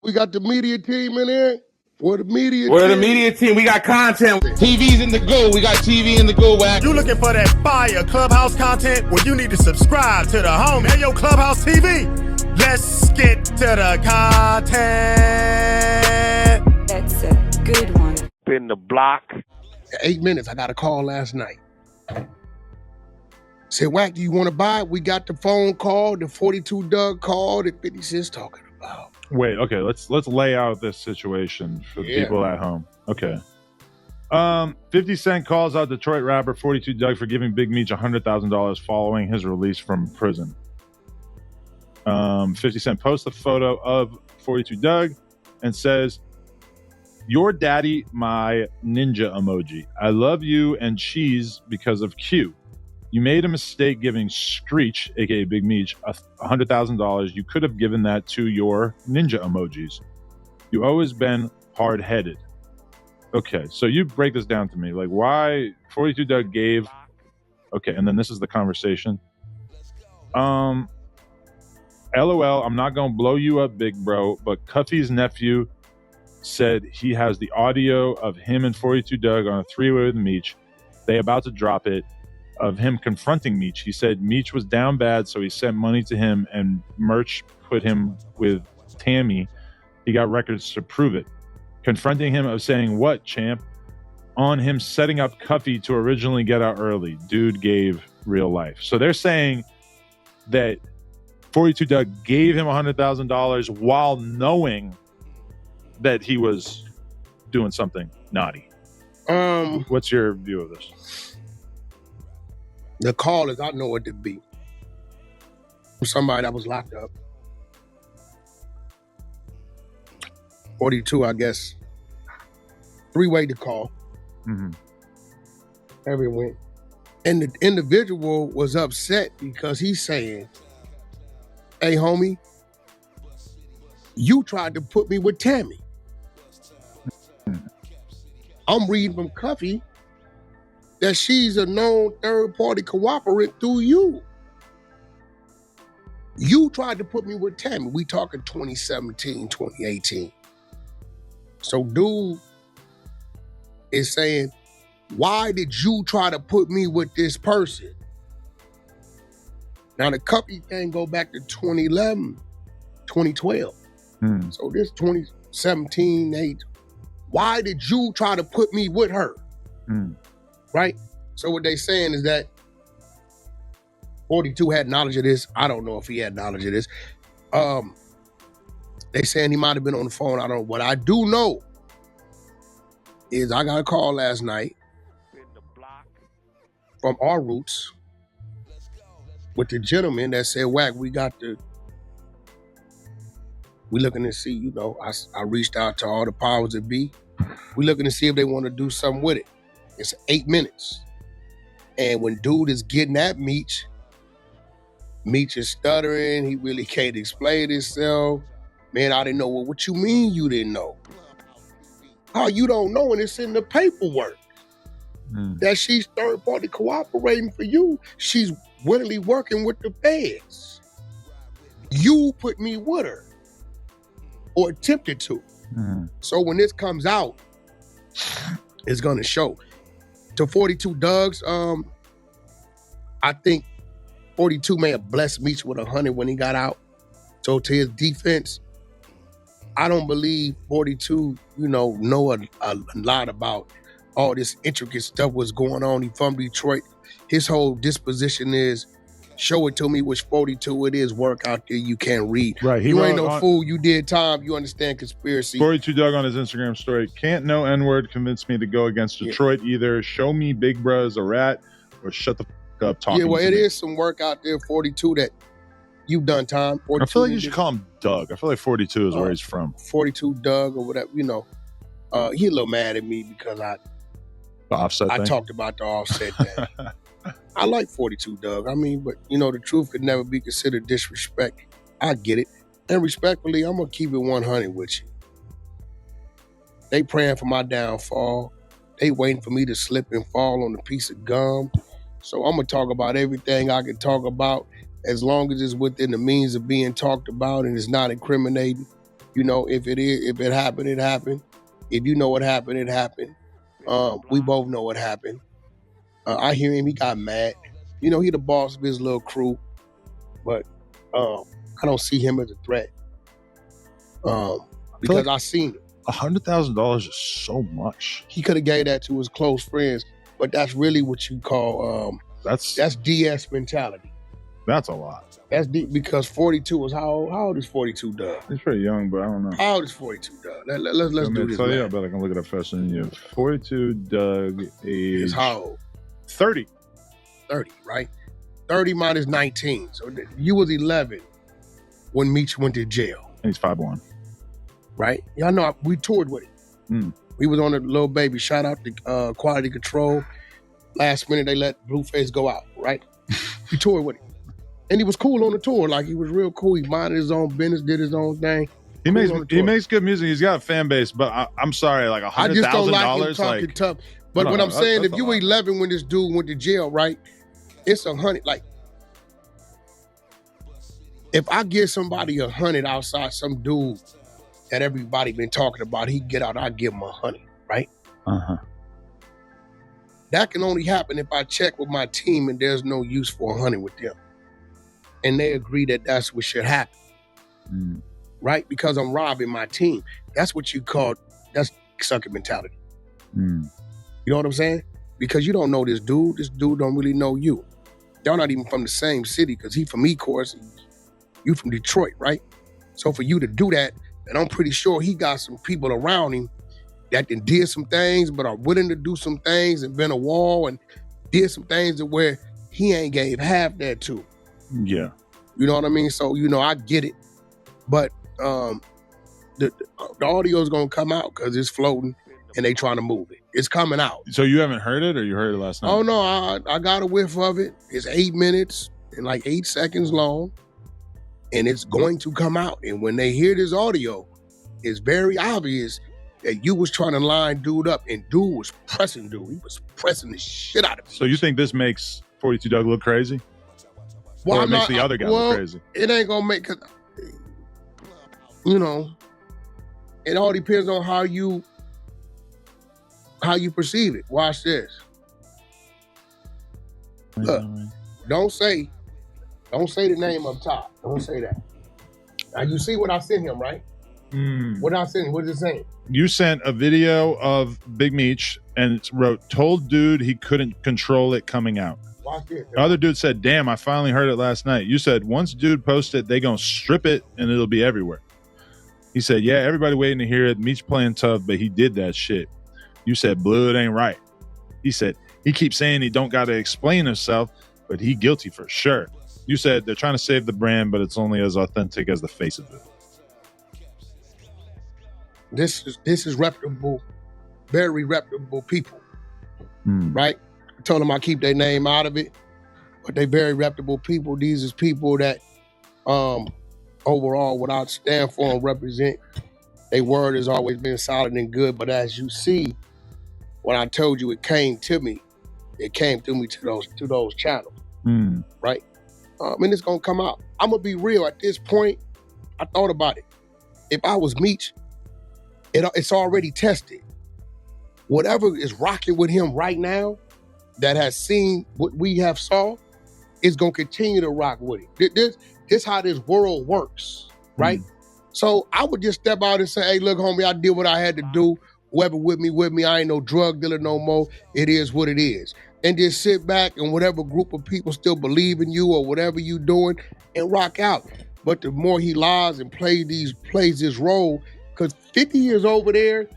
We got the media team in here. We're the media team. We got content. TV's in the go. We got TV in the go, Wack. You looking for that fire Clubhouse content? Well, you need to subscribe to the home. Hey, yo, Clubhouse TV. Let's get to the content. That's a good one. Spin the block. 8 minutes. I got a call last night. Said, Wack, do you want to buy it? We got the phone call, the 42 Dugg call that 50 Cent's talking about. Wait, okay, let's lay out this situation for the people at home. Okay. 50 Cent calls out Detroit rapper 42 Dugg for giving Big Meech $100,000 following his release from prison. 50 Cent posts a photo of 42 Dugg and says, "Your daddy, my ninja emoji. I love you and cheese because of Q. You made a mistake giving Screech, aka Big Meech, $100,000. You could have given that to your ninja emojis. You always been hard-headed." Okay, so you break this down to me. Like, why 42 Dugg gave... Okay, and then this is the conversation. LOL, I'm not going to blow you up, big bro, but Cuffy's nephew said he has the audio of him and 42 Dugg on a three-way with Meech. They about to drop it, of him confronting Meech. He said Meech was down bad, so he sent money to him, and Merch put him with Tammy. He got records to prove it. Confronting him of saying, "What, champ?" On him setting up Cuffy to originally get out early. Dude gave real life. So they're saying that 42 Dugg gave him $100,000 while knowing that he was doing something naughty. What's your view of this? The call is, I know what to be. Somebody that was locked up. 42, I guess. Three-way to call. Mm-hmm. Everyone. And the individual was upset because he's saying, "Hey, homie, you tried to put me with Tammy." I'm reading from Cuffy that she's a known third-party cooperant through you. You tried to put me with Tammy. We talking 2017, 2018. So dude is saying, why did you try to put me with this person? Now the Cuffy thing go back to 2011, 2012. So this 2017, 8. Why did you try to put me with her? Right? So what they saying is that 42 had knowledge of this. I don't know if he had knowledge of this. They saying he might have been on the phone. I don't know. What I do know is I got a call last night from our roots with the gentleman that said, "Wack, we looking to see, you know," I reached out to all the powers that be. We looking to see if they want to do something with it. It's 8 minutes. And when dude is getting at Meech, Meech is stuttering. He really can't explain himself. Man, I didn't know. Well, what you mean you didn't know? How you don't know? And it's in the paperwork that she's third party cooperating for you. She's willingly working with the feds. You put me with her or attempted to. So when this comes out, it's going to show. To 42 Dugg's, I think 42 may have blessed Meech with 100 when he got out. So to his defense, I don't believe 42, know a lot about all this intricate stuff was going on. He from Detroit. His whole disposition is, show it to me which 42 it is, work out there, you can't read. Right. You ain't no fool, you did time, you understand conspiracy. 42 Dugg on his Instagram story, "Can't no N-word convince me to go against Detroit either. Show me Big Bruh's a rat or shut the fuck up talking to me." Yeah, well, it is some work out there, 42, that you've done time. 42, I feel like you should call him Dugg. I feel like 42 is where he's from. 42 Dugg or whatever, he a little mad at me because The Offset I thing? talked about the Offset thing. I like 42 Dugg. I mean, but the truth could never be considered disrespect. I get it. And respectfully, I'm going to keep it 100 with you. They praying for my downfall. They waiting for me to slip and fall on a piece of gum. So I'm going to talk about everything I can talk about as long as it's within the means of being talked about and it's not incriminating. You know, if it happened, it happened. If you know what happened, it happened. We both know what happened. I hear him, he got mad. You know, he the boss of his little crew, but I don't see him as a threat. Because I seen it. $100,000 is so much. He could have gave that to his close friends, but that's really what you call that's DS mentality. That's a lot. That's deep because 42 is how old is 42 Dugg? He's pretty young, but I don't know. How old is 42 Dugg? Let's do this. I bet I can look it up faster than you. 42 Dugg age is how old? 30. 30, right? 30 minus 19. So you was 11 when Meech went to jail. And he's 5'1". Right? Y'all know we toured with him. We was on a little baby. Shout out to Quality Control. Last minute they let Blueface go out, right? We toured with him. And he was cool on the tour. Like, he was real cool. He minded his own business, did his own thing. He makes good music. He's got a fan base, but I'm sorry, like $100,000. I just don't like him talking tough. But what I'm saying, if you were 11 when this dude went to jail, right? It's 100. Like, if I give somebody 100 outside, some dude that everybody been talking about, he get out, I give him 100, right? That can only happen if I check with my team and there's no use for 100 with them. And they agree that that's what should happen, right? Because I'm robbing my team. That's what you call, that's sucker mentality. You know what I'm saying? Because you don't know this dude don't really know you. Y'all not even from the same city because he from Ecorse, you from Detroit, right? So for you to do that, and I'm pretty sure he got some people around him that did some things, but are willing to do some things and been a wall and did some things to where he ain't gave half that to. Yeah. You know what I mean? So, you know, I get it. But the audio is going to come out because it's floating and they trying to move it. It's coming out. So you haven't heard it or you heard it last night? Oh, no, I got a whiff of it. It's 8 minutes and like 8 seconds long. And it's going to come out. And when they hear this audio, it's very obvious that you was trying to line dude up and dude was pressing dude. He was pressing the shit out of him. So you think this makes 42 Dugg look crazy? Well, or it makes the other guy look crazy? It ain't gonna make, cause, you know, it all depends on how you perceive it. Watch this. Look, don't say the name up top. Don't say that. Now you see what I sent him, right? What I sent him, what is it saying? You sent a video of Big Meech and it wrote, told dude he couldn't control it coming out. Watch this. The other dude said, damn, I finally heard it last night. You said, once dude posts it, they gonna strip it and it'll be everywhere. He said, yeah, everybody waiting to hear it. Meech playing tough, but he did that shit. You said, blood ain't right. He said, he keeps saying he don't got to explain himself, but he guilty for sure. You said, they're trying to save the brand, but it's only as authentic as the face of it. This is reputable, very reputable people, right? I told them I keep their name out of it, but they very reputable people. These is people that overall, what I stand for and represent, their word has always been solid and good. But as you see, when I told you it came to me to those channels, right? And it's gonna come out. I'm gonna be real. At this point, I thought about it. If I was Meech, it's already tested. Whatever is rocking with him right now, that has seen what we have saw, is gonna continue to rock with him. This how this world works, right? So I would just step out and say, hey, look, homie, I did what I had to do. Whoever with me, I ain't no drug dealer no more. It is what it is. And just sit back and whatever group of people still believe in you or whatever you doing and rock out. But the more he lies and plays this role, because 50 years over there,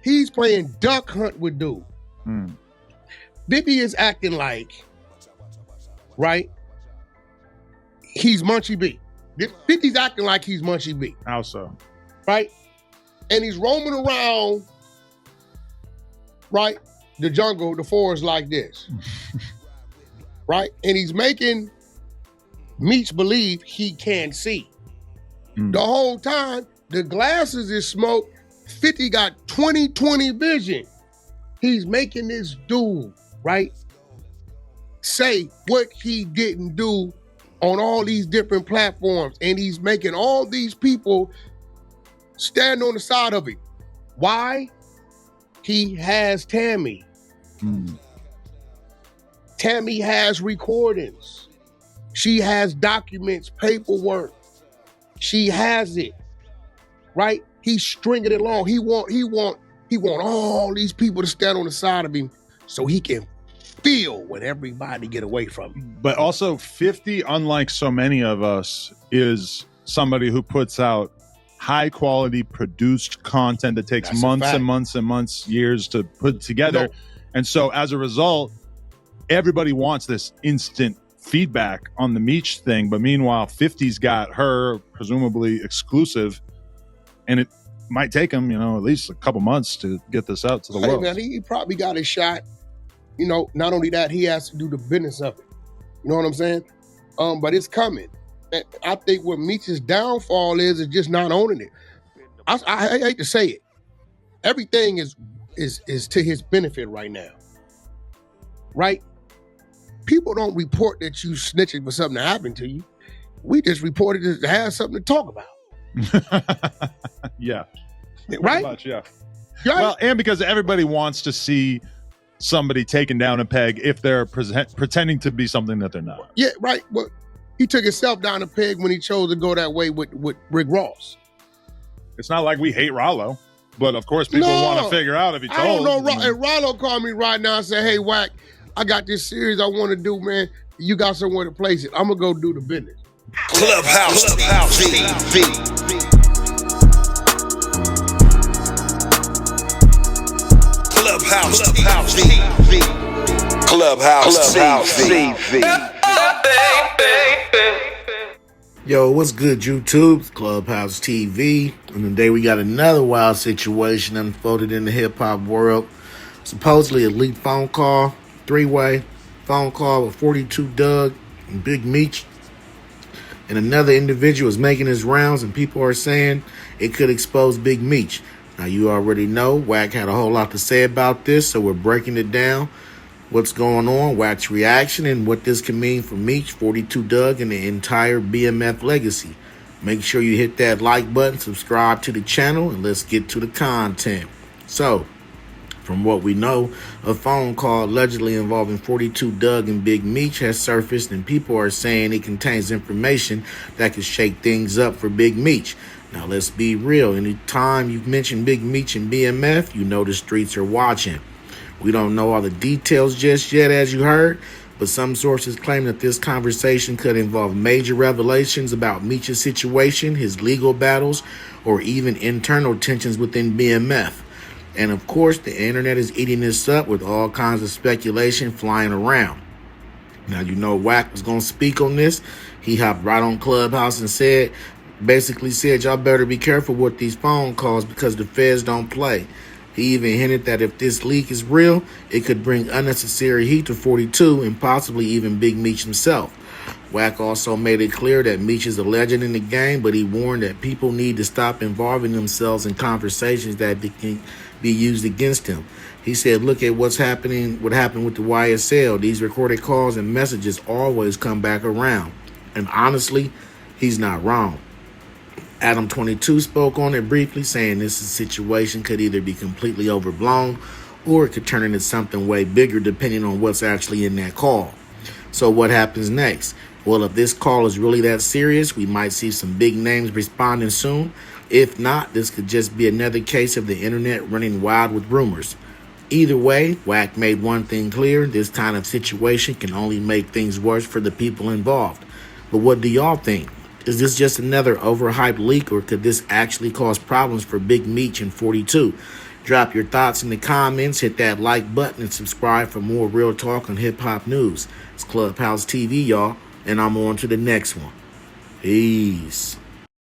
he's playing duck hunt with dude. 50 is acting like, right? He's Munchie B. 50's acting like he's Munchie B. How so? Right? And he's roaming around, right? The jungle, the forest like this. Right? And he's making Meech believe he can't see. The whole time, the glasses is smoke. 50 got 20/20 vision. He's making this dude, right, say what he didn't do on all these different platforms. And he's making all these people stand on the side of him. Why? He has Tammy. Tammy has recordings. She has documents, paperwork. She has it, right? He's stringing it along. He want all these people to stand on the side of him so he can feel when everybody get away from him. But also 50, unlike so many of us, is somebody who puts out high quality produced content that takes months and months and months, years to put together. And so as a result, everybody wants this instant feedback on the Meech thing. But meanwhile, 50's got her presumably exclusive, and it might take him, at least a couple months to get this out to the world. Man, he probably got his shot. Not only that, he has to do the business of it. You know what I'm saying? But it's coming. I think what Meech's downfall is just not owning it. I hate to say it. Everything is to his benefit right now. Right? People don't report that you snitching for something that happened to you. We just reported it to have something to talk about. Yeah. Right? Much, yeah. Right? Well, and because everybody wants to see somebody taken down a peg if they're pretending to be something that they're not. Yeah, right. Well, he took himself down a peg when he chose to go that way with Rick Ross. It's not like we hate Rollo, but of course people want to figure out if he told. I don't know. If Rollo called me right now and said, "Hey, Wack, I got this series I want to do, man. You got somewhere to place it. I'm going to go do the business." Clubhouse TV. Clubhouse TV. Yo, what's good, YouTube? It's Clubhouse TV. And today we got another wild situation unfolded in the hip-hop world. Supposedly a leaked phone call, three-way phone call with 42 Dugg and Big Meech. And another individual is making his rounds, and people are saying it could expose Big Meech. Now, you already know Wack had a whole lot to say about this, so we're breaking it down. What's going on, Wack's reaction, and what this can mean for Meech, 42 Dugg, and the entire BMF legacy. Make sure you hit that like button, subscribe to the channel, and let's get to the content. So, from what we know, a phone call allegedly involving 42 Dugg and Big Meech has surfaced, and people are saying it contains information that could shake things up for Big Meech. Now, let's be real. Anytime you've mentioned Big Meech and BMF, you know the streets are watching. We don't know all the details just yet, as you heard, but some sources claim that this conversation could involve major revelations about Meech's situation, his legal battles, or even internal tensions within BMF. And of course, the internet is eating this up with all kinds of speculation flying around. Now, you know Wack was going to speak on this. He hopped right on Clubhouse and basically said, y'all better be careful with these phone calls because the feds don't play. He even hinted that if this leak is real, it could bring unnecessary heat to 42 and possibly even Big Meech himself. Wack also made it clear that Meech is a legend in the game, but he warned that people need to stop involving themselves in conversations that can be used against him. He said, look at what happened with the YSL. These recorded calls and messages always come back around. And honestly, he's not wrong. Adam 22 spoke on it briefly, saying this situation could either be completely overblown or it could turn into something way bigger depending on what's actually in that call. So what happens next? Well, if this call is really that serious, we might see some big names responding soon. If not, this could just be another case of the internet running wild with rumors. Either way, Wack made one thing clear: this kind of situation can only make things worse for the people involved. But what do y'all think? Is this just another overhyped leak, or could this actually cause problems for Big Meech and 42? Drop your thoughts in the comments, hit that like button, and subscribe for more real talk on hip-hop news. It's Clubhouse TV, y'all, and I'm on to the next one. Peace.